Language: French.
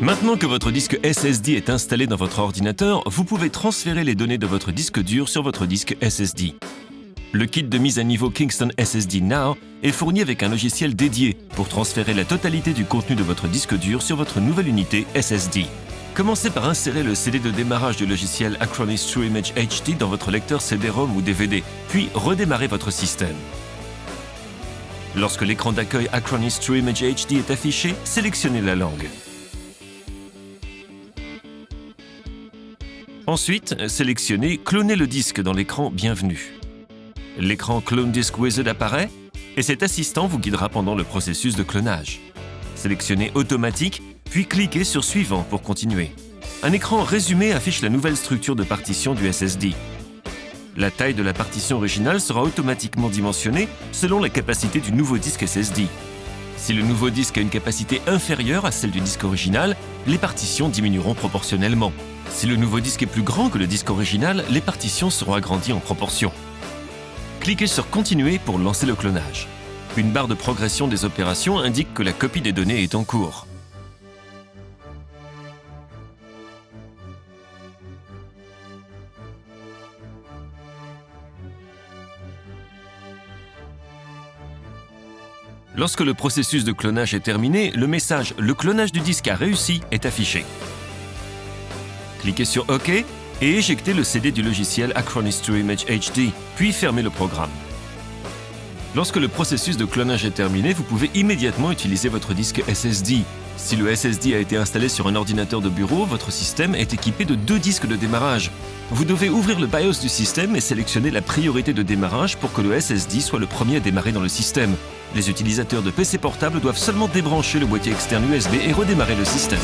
Maintenant que votre disque SSD est installé dans votre ordinateur, vous pouvez transférer les données de votre disque dur sur votre disque SSD. Le kit de mise à niveau Kingston SSD Now est fourni avec un logiciel dédié pour transférer la totalité du contenu de votre disque dur sur votre nouvelle unité SSD. Commencez par insérer le CD de démarrage du logiciel Acronis TrueImage HD dans votre lecteur CD-ROM ou DVD, puis redémarrez votre système. Lorsque l'écran d'accueil Acronis TrueImage HD est affiché, sélectionnez la langue. Ensuite, sélectionnez « Cloner le disque » dans l'écran « Bienvenue ». L'écran Clone Disk Wizard apparaît et cet assistant vous guidera pendant le processus de clonage. Sélectionnez « Automatique » puis cliquez sur « Suivant » pour continuer. Un écran résumé affiche la nouvelle structure de partition du SSD. La taille de la partition originale sera automatiquement dimensionnée selon la capacité du nouveau disque SSD. Si le nouveau disque a une capacité inférieure à celle du disque original, les partitions diminueront proportionnellement. Si le nouveau disque est plus grand que le disque original, les partitions seront agrandies en proportion. Cliquez sur « Continuer » pour lancer le clonage. Une barre de progression des opérations indique que la copie des données est en cours. Lorsque le processus de clonage est terminé, le message « Le clonage du disque a réussi » est affiché. Cliquez sur « OK » et éjectez le CD du logiciel Acronis TrueImage HD, puis fermez le programme. Lorsque le processus de clonage est terminé, vous pouvez immédiatement utiliser votre disque SSD. Si le SSD a été installé sur un ordinateur de bureau, votre système est équipé de 2 disques de démarrage. Vous devez ouvrir le BIOS du système et sélectionner la priorité de démarrage pour que le SSD soit le premier à démarrer dans le système. Les utilisateurs de PC portables doivent seulement débrancher le boîtier externe USB et redémarrer le système.